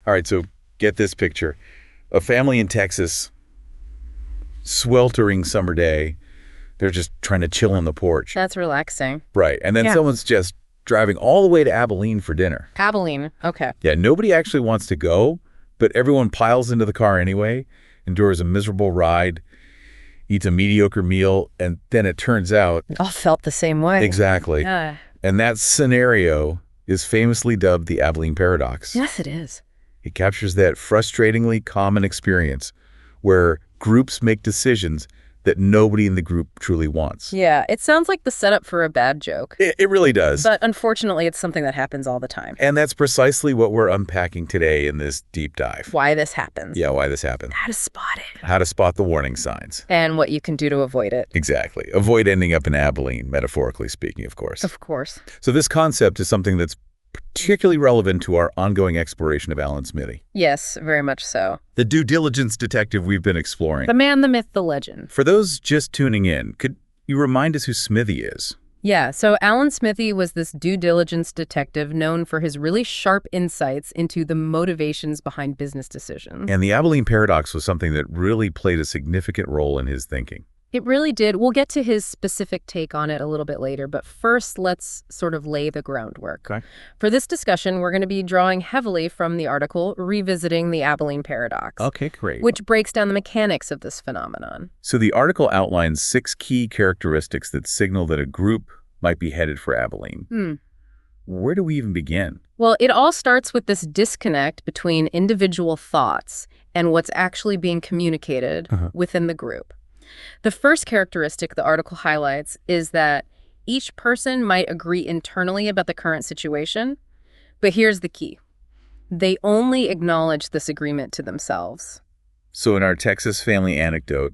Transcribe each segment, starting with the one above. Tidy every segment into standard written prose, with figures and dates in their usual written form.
All right, so get this picture. A family in Texas, sweltering summer day. They're just trying to chill on the porch. That's relaxing. Right. And then someone's just driving all the way to Abilene for dinner. Abilene. Okay. Yeah, nobody actually wants to go, but everyone piles into the car anyway, endures a miserable ride, eats a mediocre meal, and then it turns out... We all felt the same way. Exactly. Yeah. And that scenario is famously dubbed the Abilene Paradox. Yes, it is. It captures that frustratingly common experience where groups make decisions that nobody in the group truly wants. Yeah, it sounds like the setup for a bad joke. It really does. But unfortunately, it's something that happens all the time. And that's precisely what we're unpacking today in this deep dive. Why this happens. Yeah, why this happens. How to spot it. How to spot the warning signs. And what you can do to avoid it. Exactly. Avoid ending up in Abilene, metaphorically speaking, of course. Of course. So this concept is something that's particularly relevant to our ongoing exploration of Allan Smithee. Yes, very much so. The due diligence detective we've been exploring. The man, the myth, the legend. For those just tuning in, could you remind us who Smithee is? Yeah, so Allan Smithee was this due diligence detective known for his really sharp insights into the motivations behind business decisions. And the Abilene Paradox was something that really played a significant role in his thinking. It really did. We'll get to his specific take on it a little bit later, but first let's sort of lay the groundwork. Okay. For this discussion, we're going to be drawing heavily from the article Revisiting the Abilene Paradox. Okay, great. Which breaks down the mechanics of this phenomenon. So the article outlines 6 key characteristics that signal that a group might be headed for Abilene. Where do we even begin? Well, it all starts with this disconnect between individual thoughts and what's actually being communicated within the group. The first characteristic the article highlights is that each person might agree internally about the current situation, but here's the key. They only acknowledge this agreement to themselves. So in our Texas family anecdote,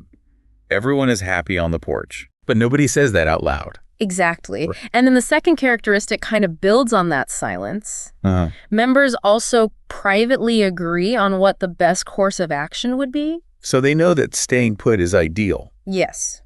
everyone is happy on the porch, but nobody says that out loud. Exactly. And then the second characteristic kind of builds on that silence. Members also privately agree on what the best course of action would be. So they know that staying put is ideal. Yes.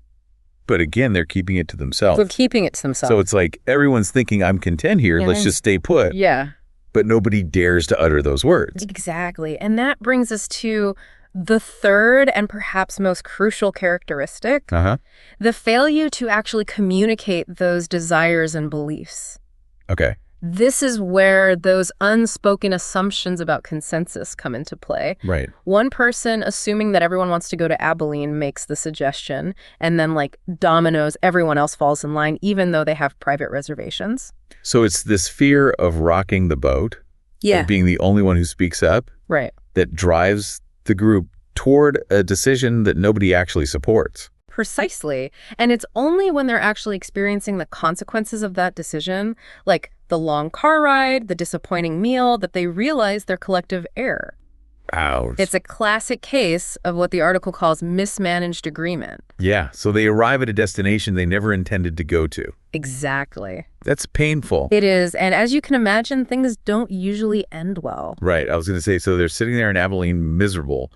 But again, they're keeping it to themselves. They're keeping it to themselves. So it's like everyone's thinking, I'm content here, let's just stay put. Yeah. But nobody dares to utter those words. Exactly. And that brings us to the third and perhaps most crucial characteristic, the failure to actually communicate those desires and beliefs. Okay. This is where those unspoken assumptions about consensus come into play. Right. One person assuming that everyone wants to go to Abilene makes the suggestion, and then like dominoes, everyone else falls in line, even though they have private reservations. So it's this fear of rocking the boat, of being the only one who speaks up, that drives the group toward a decision that nobody actually supports. Precisely. And it's only when they're actually experiencing the consequences of that decision, like the long car ride, the disappointing meal, that they realize their collective error. Ouch. It's a classic case of what the article calls mismanaged agreement. Yeah, so they arrive at a destination they never intended to go to. Exactly. That's painful. It is. And as you can imagine, things don't usually end well. Right. I was going to say, so they're sitting there in Abilene miserable,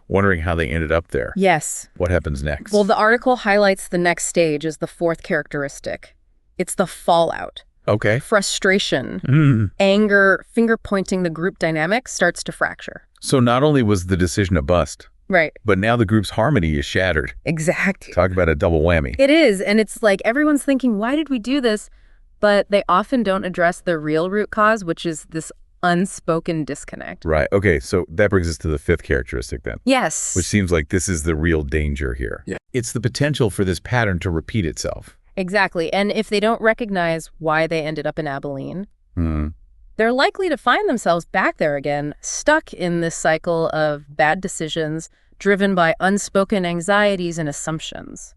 wondering how they ended up there. Yes. What happens next? Well, the article highlights the next stage as the fourth characteristic. It's the fallout. Okay. Frustration, anger, finger-pointing, the group dynamic starts to fracture. So not only was the decision a bust, right, but now the group's harmony is shattered. Exactly. Talk about a double whammy. It is, and it's like everyone's thinking, why did we do this? But they often don't address the real root cause, which is this unspoken disconnect. Right. Okay, so that brings us to the fifth characteristic then. Yes. Which seems like this is the real danger here. Yeah. It's the potential for this pattern to repeat itself. Exactly. And if they don't recognize why they ended up in Abilene, they're likely to find themselves back there again, stuck in this cycle of bad decisions driven by unspoken anxieties and assumptions.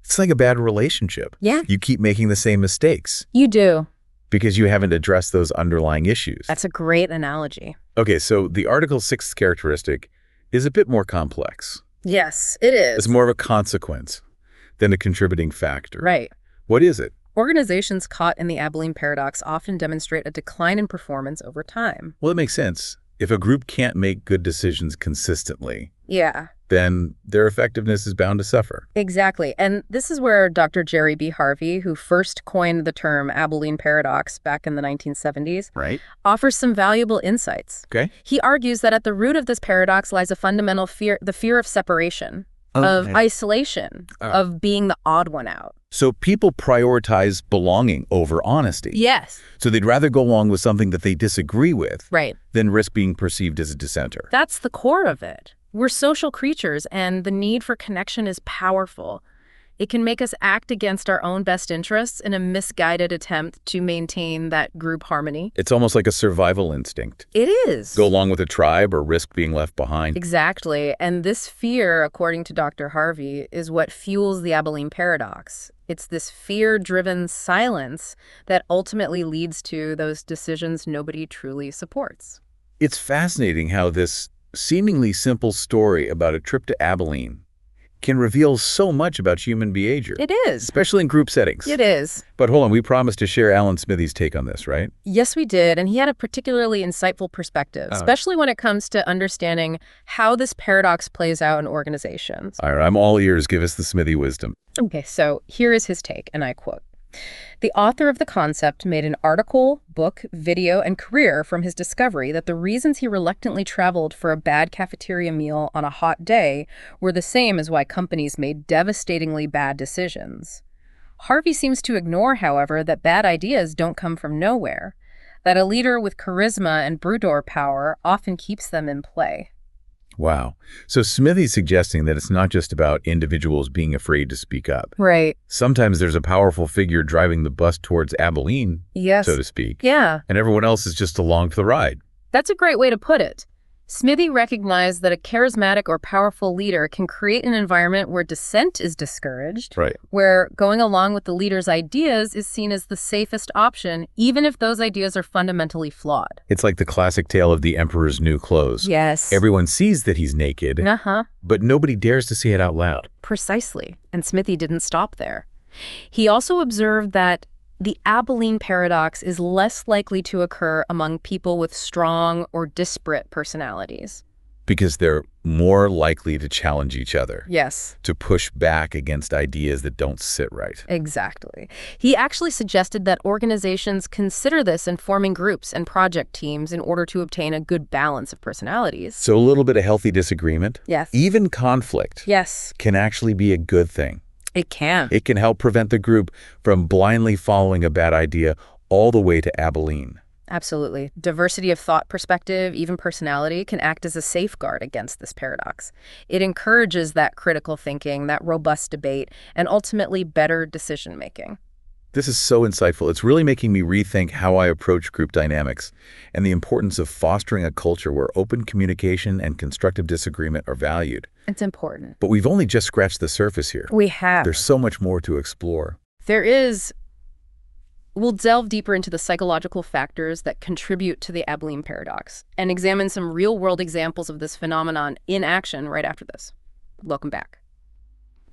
It's like a bad relationship. Yeah. You keep making the same mistakes. You do. Because you haven't addressed those underlying issues. That's a great analogy. Okay, so the Article's sixth characteristic is a bit more complex. Yes, it is. It's more of a consequence than a contributing factor. Right. What is it? Organizations caught in the Abilene Paradox often demonstrate a decline in performance over time. Well, it makes sense. If a group can't make good decisions consistently, yeah, then their effectiveness is bound to suffer. Exactly. And this is where Dr. Jerry B. Harvey, who first coined the term Abilene Paradox back in the 1970s, offers some valuable insights. Okay. He argues that at the root of this paradox lies a fundamental fear, the fear of separation, of isolation, of being the odd one out. So people prioritize belonging over honesty. Yes. So they'd rather go along with something that they disagree with than risk being perceived as a dissenter. That's the core of it. We're social creatures, and the need for connection is powerful. It can make us act against our own best interests in a misguided attempt to maintain that group harmony. It's almost like a survival instinct. It is. Go along with a tribe or risk being left behind. Exactly. And this fear, according to Dr. Harvey, is what fuels the Abilene Paradox. It's this fear-driven silence that ultimately leads to those decisions nobody truly supports. It's fascinating how this seemingly simple story about a trip to Abilene can reveal so much about human behavior. It is. Especially in group settings. It is. But hold on, we promised to share Allan Smithee's take on this, right? Yes, we did. And he had a particularly insightful perspective, especially when it comes to understanding how this paradox plays out in organizations. All right, I'm all ears. Give us the Smithee wisdom. Okay, so here is his take, and I quote. The author of the concept made an article, book, video, and career from his discovery that the reasons he reluctantly traveled for a bad cafeteria meal on a hot day were the same as why companies made devastatingly bad decisions. Harvey seems to ignore, however, that bad ideas don't come from nowhere, that a leader with charisma and boudoir power often keeps them in play. Wow. So Smithee's suggesting that it's not just about individuals being afraid to speak up. Right. Sometimes there's a powerful figure driving the bus towards Abilene, so to speak. Yeah. And everyone else is just along for the ride. That's a great way to put it. Smithee recognized that a charismatic or powerful leader can create an environment where dissent is discouraged, where going along with the leader's ideas is seen as the safest option, even if those ideas are fundamentally flawed. It's like the classic tale of the emperor's new clothes. Yes. Everyone sees that he's naked, but nobody dares to say it out loud. Precisely. And Smithee didn't stop there. He also observed that the Abilene Paradox is less likely to occur among people with strong or disparate personalities. Because they're more likely to challenge each other. Yes. To push back against ideas that don't sit right. Exactly. He actually suggested that organizations consider this in forming groups and project teams in order to obtain a good balance of personalities. So a little bit of healthy disagreement. Yes. Even conflict. Yes. Can actually be a good thing. It can. It can help prevent the group from blindly following a bad idea all the way to Abilene. Absolutely. Diversity of thought perspective, even personality, can act as a safeguard against this paradox. It encourages that critical thinking, that robust debate, and ultimately better decision-making. This is so insightful. It's really making me rethink how I approach group dynamics and the importance of fostering a culture where open communication and constructive disagreement are valued. It's important. But we've only just scratched the surface here. We have. There's so much more to explore. There is. We'll delve deeper into the psychological factors that contribute to the Abilene Paradox and examine some real-world examples of this phenomenon in action right after this. Welcome back.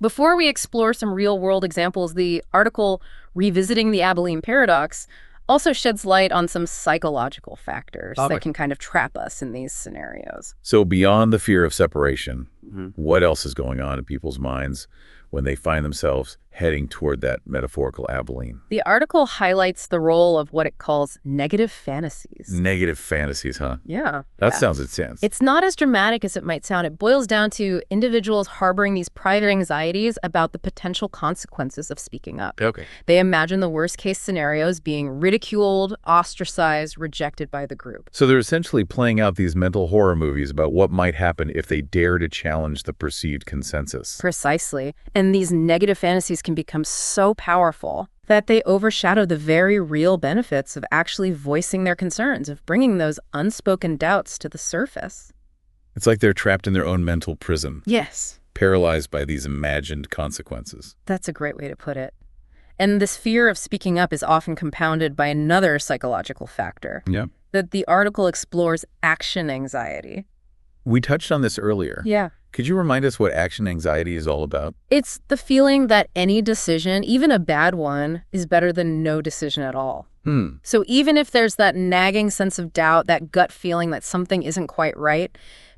Before we explore some real-world examples, the article Revisiting the Abilene Paradox also sheds light on some psychological factors that can kind of trap us in these scenarios. So beyond the fear of separation, what else is going on in people's minds when they find themselves heading toward that metaphorical Abilene? The article highlights the role of what it calls negative fantasies. Negative fantasies, huh? Yeah. That sounds intense. It's not as dramatic as it might sound. It boils down to individuals harboring these private anxieties about the potential consequences of speaking up. Okay. They imagine the worst-case scenarios being ridiculed, ostracized, rejected by the group. So they're essentially playing out these mental horror movies about what might happen if they dare to challenge the perceived consensus. Precisely. And these negative fantasies can become so powerful that they overshadow the very real benefits of actually voicing their concerns, of bringing those unspoken doubts to the surface. It's like they're trapped in their own mental prison. Yes. Paralyzed by these imagined consequences. That's a great way to put it. And this fear of speaking up is often compounded by another psychological factor. Yeah. That the article explores action anxiety. We touched on this earlier. Yeah. Could you remind us what action anxiety is all about? It's the feeling that any decision, even a bad one, is better than no decision at all. So even if there's that nagging sense of doubt, that gut feeling that something isn't quite right,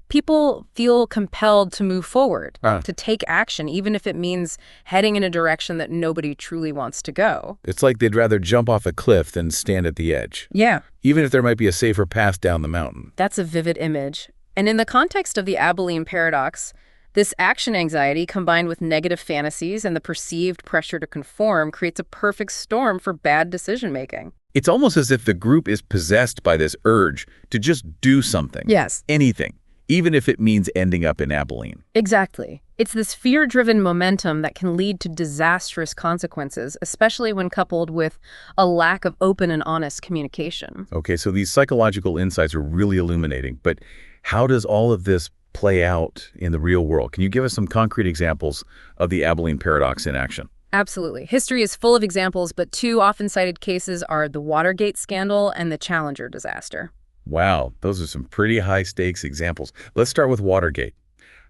People feel compelled to move forward, to take action, even if it means heading in a direction that nobody truly wants to go. It's like they'd rather jump off a cliff than stand at the edge. Yeah. Even if there might be a safer path down the mountain. That's a vivid image. And in the context of the Abilene Paradox, this action anxiety combined with negative fantasies and the perceived pressure to conform creates a perfect storm for bad decision-making. It's almost as if the group is possessed by this urge to just do something. Yes. Anything, even if it means ending up in Abilene. Exactly. It's this fear-driven momentum that can lead to disastrous consequences, especially when coupled with a lack of open and honest communication. Okay, so these psychological insights are really illuminating, but how does all of this play out in the real world? Can you give us some concrete examples of the Abilene Paradox in action? Absolutely. History is full of examples, but two often cited cases are the Watergate scandal and the Challenger disaster. Wow, those are some pretty high-stakes examples. Let's start with Watergate.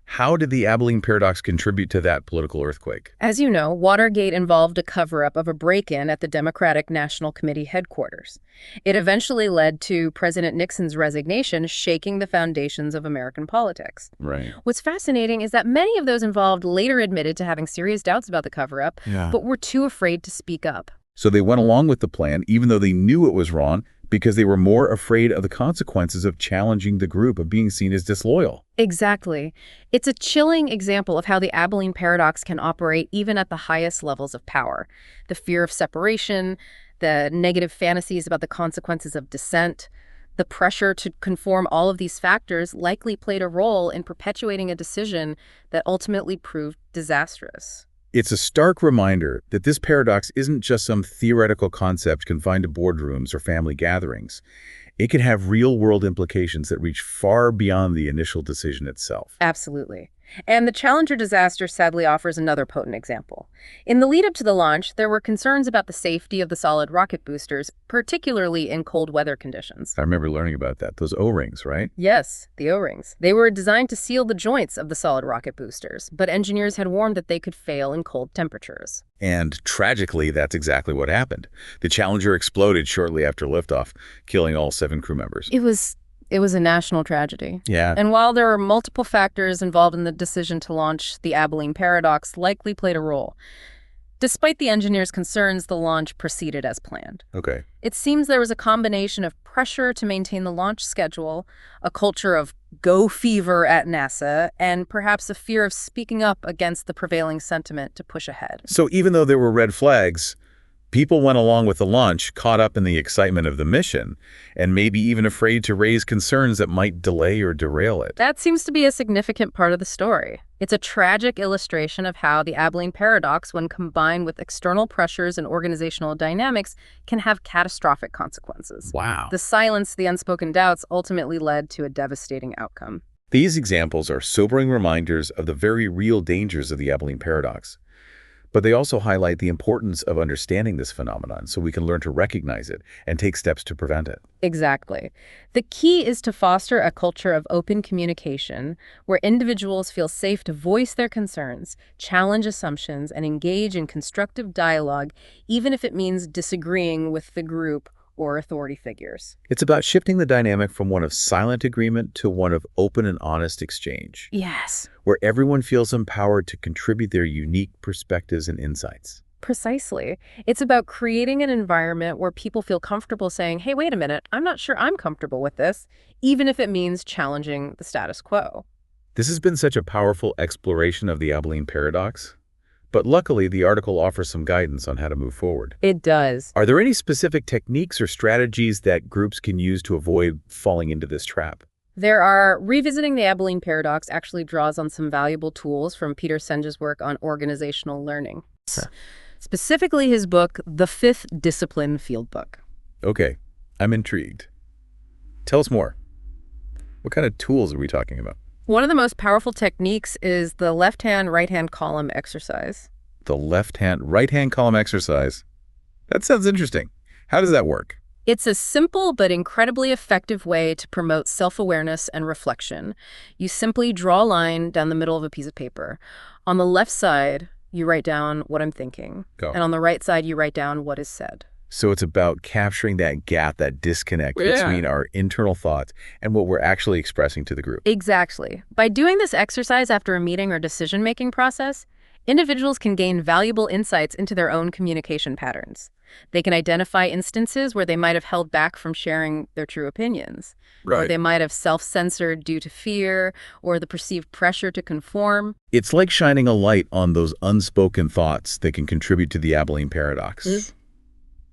How did the Abilene Paradox contribute to that political earthquake? As you know, Watergate involved a cover-up of a break-in at the Democratic National Committee headquarters. It eventually led to President Nixon's resignation, shaking the foundations of American politics. Right. What's fascinating is that many of those involved later admitted to having serious doubts about the cover-up, but were too afraid to speak up. So they went along with the plan, even though they knew it was wrong, because they were more afraid of the consequences of challenging the group, of being seen as disloyal. Exactly. It's a chilling example of how the Abilene Paradox can operate even at the highest levels of power. The fear of separation, the negative fantasies about the consequences of dissent, the pressure to conform, all of these factors likely played a role in perpetuating a decision that ultimately proved disastrous. It's a stark reminder that this paradox isn't just some theoretical concept confined to boardrooms or family gatherings. It can have real-world implications that reach far beyond the initial decision itself. Absolutely. And the Challenger disaster sadly offers another potent example. In the lead-up to the launch, there were concerns about the safety of the solid rocket boosters, particularly in cold weather conditions. I remember learning about that. Those O-rings, right? Yes, the O-rings. They were designed to seal the joints of the solid rocket boosters, but engineers had warned that they could fail in cold temperatures. And tragically, that's exactly what happened. The Challenger exploded shortly after liftoff, killing all 7 crew members. It was a national tragedy. Yeah. And while there are multiple factors involved in the decision to launch, the Abilene Paradox likely played a role. Despite the engineers' concerns, the launch proceeded as planned. Okay. It seems there was a combination of pressure to maintain the launch schedule, a culture of go fever at NASA, and perhaps a fear of speaking up against the prevailing sentiment to push ahead. So even though there were red flags, people went along with the launch, caught up in the excitement of the mission, and maybe even afraid to raise concerns that might delay or derail it. That seems to be a significant part of the story. It's a tragic illustration of how the Abilene Paradox, when combined with external pressures and organizational dynamics, can have catastrophic consequences. Wow. The silence, the unspoken doubts ultimately led to a devastating outcome. These examples are sobering reminders of the very real dangers of the Abilene Paradox. But they also highlight the importance of understanding this phenomenon so we can learn to recognize it and take steps to prevent it. Exactly. The key is to foster a culture of open communication where individuals feel safe to voice their concerns, challenge assumptions, and engage in constructive dialogue, even if it means disagreeing with the group or authority figures. It's about shifting the dynamic from one of silent agreement to one of open and honest exchange. Yes. Where everyone feels empowered to contribute their unique perspectives and insights. Precisely. It's about creating an environment where people feel comfortable saying, hey, wait a minute, I'm not sure I'm comfortable with this, even if it means challenging the status quo. This has been such a powerful exploration of the Abilene Paradox. But luckily, the article offers some guidance on how to move forward. It does. Are there any specific techniques or strategies that groups can use to avoid falling into this trap? There are. Revisiting the Abilene Paradox actually draws on some valuable tools from Peter Senge's work on organizational learning. Huh. Specifically his book, The Fifth Discipline Field Book. Okay, I'm intrigued. Tell us more. What kind of tools are we talking about? One of the most powerful techniques is the left-hand, right-hand column exercise. The left-hand, right-hand column exercise? That sounds interesting. How does that work? It's a simple but incredibly effective way to promote self-awareness and reflection. You simply draw a line down the middle of a piece of paper. On the left side, you write down what I'm thinking. Go. And on the right side, you write down what is said. So it's about capturing that gap, that disconnect Yeah. between our internal thoughts and what we're actually expressing to the group. Exactly. By doing this exercise after a meeting or decision-making process, individuals can gain valuable insights into their own communication patterns. They can identify instances where they might have held back from sharing their true opinions. Or they might have self-censored due to fear or the perceived pressure to conform. It's like shining a light on those unspoken thoughts that can contribute to the Abilene Paradox.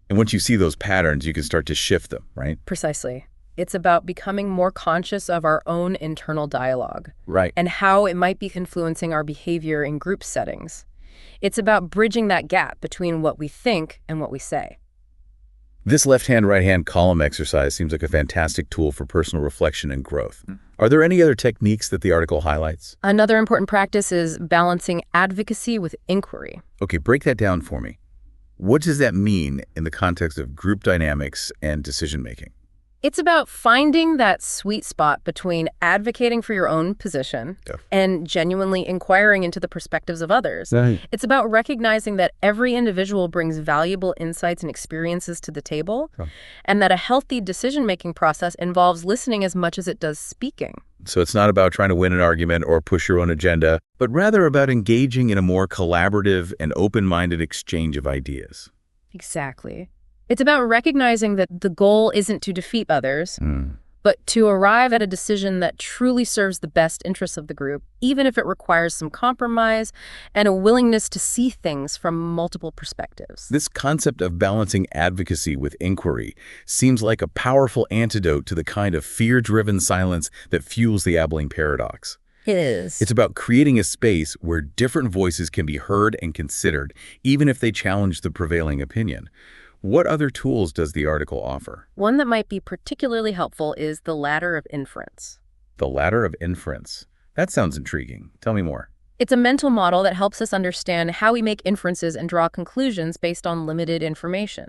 And once you see those patterns, you can start to shift them, right? Precisely. It's about becoming more conscious of our own internal dialogue. Right. And how it might be influencing our behavior in group settings. It's about bridging that gap between what we think and what we say. This left-hand, right-hand column exercise seems like a fantastic tool for personal reflection and growth. Are there any other techniques that the article highlights? Another important practice is balancing advocacy with inquiry. Okay, break that down for me. What does that mean in the context of group dynamics and decision-making? It's about finding that sweet spot between advocating for your own position and genuinely inquiring into the perspectives of others. It's about recognizing that every individual brings valuable insights and experiences to the table, and that a healthy decision-making process involves listening as much as it does speaking. So it's not about trying to win an argument or push your own agenda, but rather about engaging in a more collaborative and open-minded exchange of ideas. Exactly. It's about recognizing that the goal isn't to defeat others, but to arrive at a decision that truly serves the best interests of the group, even if it requires some compromise and a willingness to see things from multiple perspectives. This concept of balancing advocacy with inquiry seems like a powerful antidote to the kind of fear-driven silence that fuels the Abilene Paradox. It is. It's about creating a space where different voices can be heard and considered, even if they challenge the prevailing opinion. What other tools does the article offer? One that might be particularly helpful is the ladder of inference. The ladder of inference. That sounds intriguing. Tell me more. It's a mental model that helps us understand how we make inferences and draw conclusions based on limited information.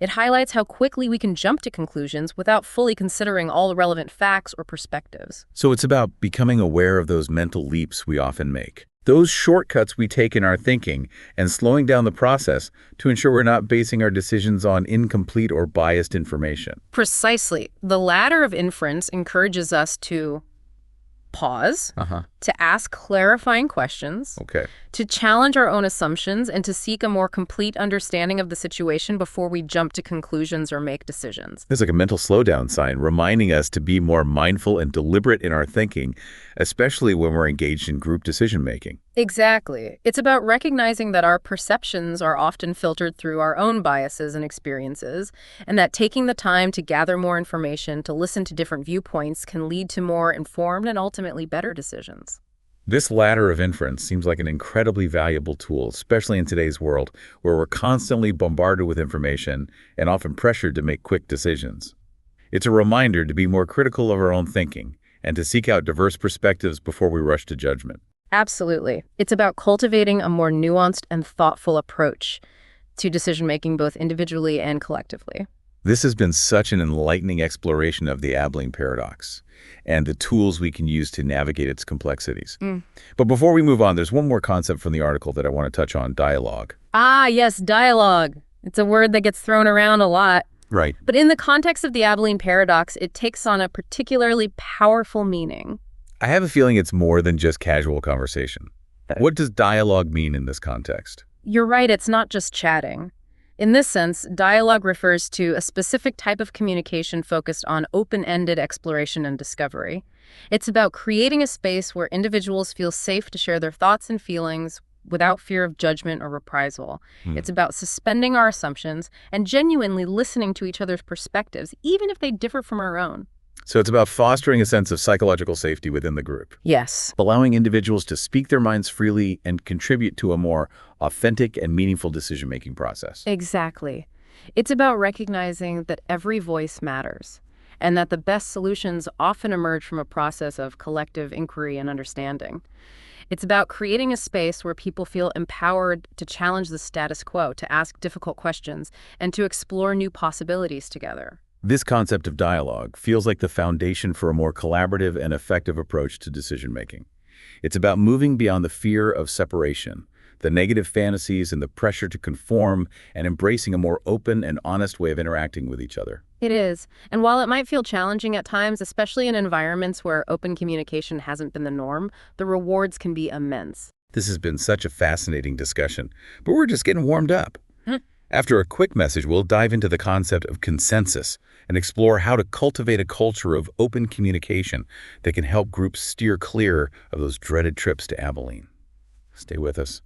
It highlights how quickly we can jump to conclusions without fully considering all the relevant facts or perspectives. So it's about becoming aware of those mental leaps we often make. Those shortcuts we take in our thinking and slowing down the process to ensure we're not basing our decisions on incomplete or biased information. Precisely. The ladder of inference encourages us to pause, to ask clarifying questions, to challenge our own assumptions, and to seek a more complete understanding of the situation before we jump to conclusions or make decisions. There's like a mental slowdown sign reminding us to be more mindful and deliberate in our thinking, especially when we're engaged in group decision-making. Exactly. It's about recognizing that our perceptions are often filtered through our own biases and experiences, and that taking the time to gather more information, to listen to different viewpoints, can lead to more informed and ultimately better decisions. This ladder of inference seems like an incredibly valuable tool, especially in today's world, where we're constantly bombarded with information and often pressured to make quick decisions. It's a reminder to be more critical of our own thinking and to seek out diverse perspectives before we rush to judgment. Absolutely. It's about cultivating a more nuanced and thoughtful approach to decision-making, both individually and collectively. This has been such an enlightening exploration of the Abilene Paradox and the tools we can use to navigate its complexities. But before we move on, there's one more concept from the article that I want to touch on: dialogue. Ah, yes, dialogue. It's a word that gets thrown around a lot. Right. But in the context of the Abilene Paradox, it takes on a particularly powerful meaning. I have a feeling it's more than just casual conversation. What does dialogue mean in this context? You're right, it's not just chatting. In this sense, dialogue refers to a specific type of communication focused on open-ended exploration and discovery. It's about creating a space where individuals feel safe to share their thoughts and feelings without fear of judgment or reprisal. It's about suspending our assumptions and genuinely listening to each other's perspectives, even if they differ from our own. So it's about fostering a sense of psychological safety within the group. Yes. Allowing individuals to speak their minds freely and contribute to a more authentic and meaningful decision-making process. Exactly. It's about recognizing that every voice matters, and that the best solutions often emerge from a process of collective inquiry and understanding. It's about creating a space where people feel empowered to challenge the status quo, to ask difficult questions, and to explore new possibilities together. This concept of dialogue feels like the foundation for a more collaborative and effective approach to decision-making. It's about moving beyond the fear of separation, the negative fantasies and the pressure to conform, and embracing a more open and honest way of interacting with each other. It is. And while it might feel challenging at times, especially in environments where open communication hasn't been the norm, the rewards can be immense. This has been such a fascinating discussion, but we're just getting warmed up. After a quick message, we'll dive into the concept of consensus and explore how to cultivate a culture of open communication that can help groups steer clear of those dreaded trips to Abilene. Stay with us.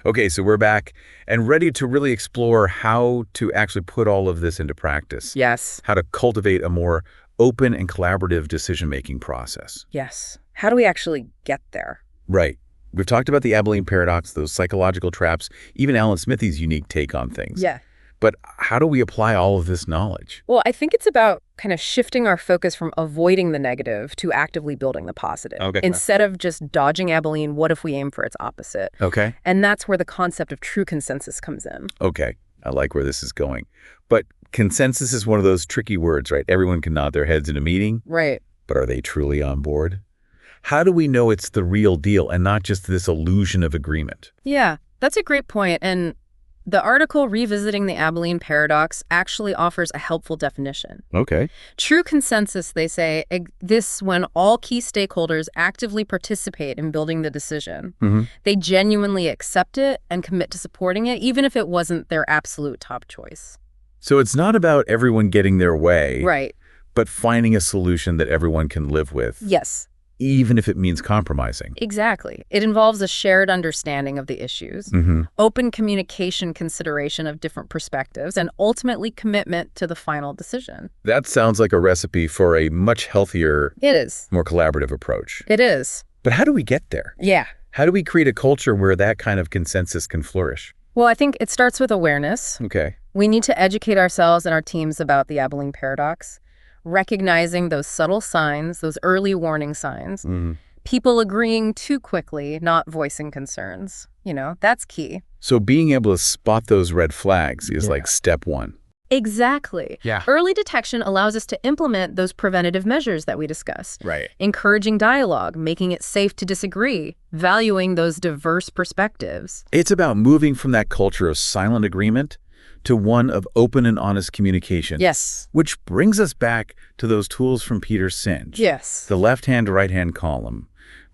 Okay, so we're back and ready to really explore how to actually put all of this into practice. Yes. How to cultivate a more open and collaborative decision-making process. Yes. How do we actually get there? Right. We've talked about the Abilene Paradox, those psychological traps, even Allan Smithee's unique take on things. Yeah. But how do we apply all of this knowledge? Well, I think it's about kind of shifting our focus from avoiding the negative to actively building the positive. Okay. Instead of just dodging Abilene, what if we aim for its opposite? Okay. And that's where the concept of true consensus comes in. Okay. I like where this is going. But consensus is one of those tricky words, right? Everyone can nod their heads in a meeting. Right. But are they truly on board? How do we know it's the real deal and not just this illusion of agreement? Yeah, that's a great point. And the article Revisiting the Abilene Paradox actually offers a helpful definition. Okay. True consensus, they say, exists when all key stakeholders actively participate in building the decision. They genuinely accept it and commit to supporting it, even if it wasn't their absolute top choice. So it's not about everyone getting their way, Right. but finding a solution that everyone can live with. Yes. Even if it means compromising. Exactly. It involves a shared understanding of the issues, open communication consideration of different perspectives, and ultimately commitment to the final decision. That sounds like a recipe for a much healthier, It is. more collaborative approach. It is. But how do we get there? Yeah. How do we create a culture where that kind of consensus can flourish? Well, I think it starts with awareness. Okay. We need to educate ourselves and our teams about the Abilene Paradox, recognizing those subtle signs, those early warning signs. People agreeing too quickly, not voicing concerns. That's key. So being able to spot those red flags is like step one. Exactly. Yeah. Early detection allows us to implement those preventative measures that we discussed. Right. Encouraging dialogue, making it safe to disagree, valuing those diverse perspectives. It's about moving from that culture of silent agreement to one of open and honest communication. Yes. Which brings us back to those tools from Peter Senge. Yes. The left-hand, right-hand column.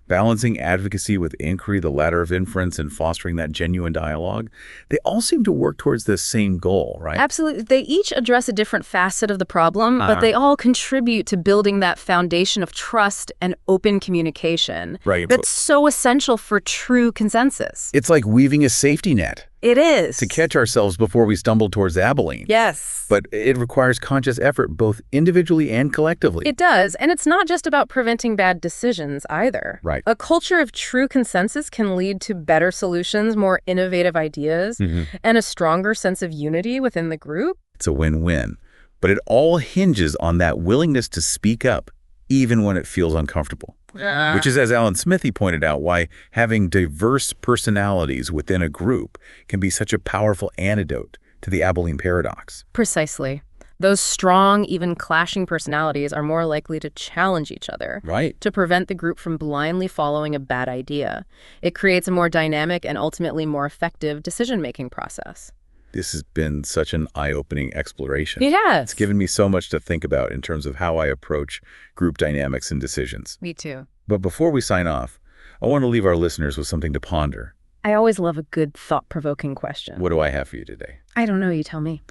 Balancing advocacy with inquiry, the ladder of inference, and fostering that genuine dialogue. They all seem to work towards the same goal, right? Absolutely. They each address a different facet of the problem, but they all contribute to building that foundation of trust and open communication. Right. That's so essential for true consensus. It's like weaving a safety net It is. to catch ourselves before we stumble towards Abilene. Yes. But it requires conscious effort, both individually and collectively. It does. And it's not just about preventing bad decisions either. Right. A culture of true consensus can lead to better solutions, more innovative ideas, and a stronger sense of unity within the group. It's a win-win. But it all hinges on that willingness to speak up, even when it feels uncomfortable. Which is, as Allan Smithee pointed out, why having diverse personalities within a group can be such a powerful antidote to the Abilene Paradox. Precisely. Those strong, even clashing personalities are more likely to challenge each other. Right. To prevent the group from blindly following a bad idea. It creates a more dynamic and ultimately more effective decision-making process. This has been such an eye-opening exploration. Yes. It's given me so much to think about in terms of how I approach group dynamics and decisions. Me too. But before we sign off, I want to leave our listeners with something to ponder. I always love a good, thought-provoking question. What do I have for you today? I don't know. You tell me.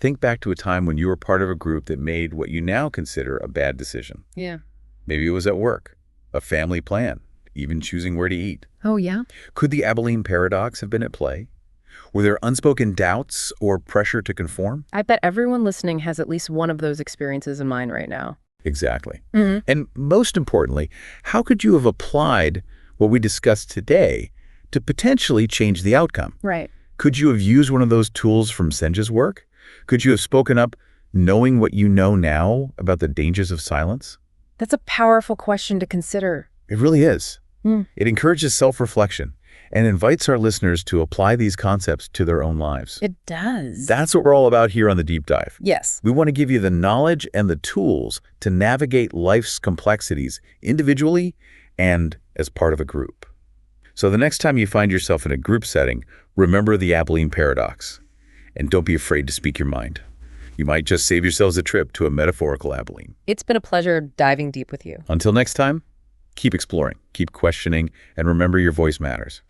Think back to a time when you were part of a group that made what you now consider a bad decision. Yeah. Maybe it was at work, a family plan, even choosing where to eat. Oh, yeah? Could the Abilene Paradox have been at play? Were there unspoken doubts or pressure to conform? I bet everyone listening has at least one of those experiences in mind right now. Exactly. And most importantly, how could you have applied what we discussed today to potentially change the outcome? Right. Could you have used one of those tools from Senge's work? Could you have spoken up knowing what you know now about the dangers of silence? That's a powerful question to consider. It really is. It encourages self-reflection and invites our listeners to apply these concepts to their own lives. It does. That's what we're all about here on The Deep Dive. Yes. We want to give you the knowledge and the tools to navigate life's complexities individually and as part of a group. So the next time you find yourself in a group setting, remember the Abilene Paradox. And don't be afraid to speak your mind. You might just save yourselves a trip to a metaphorical Abilene. It's been a pleasure diving deep with you. Until next time, keep exploring, keep questioning, and remember your voice matters.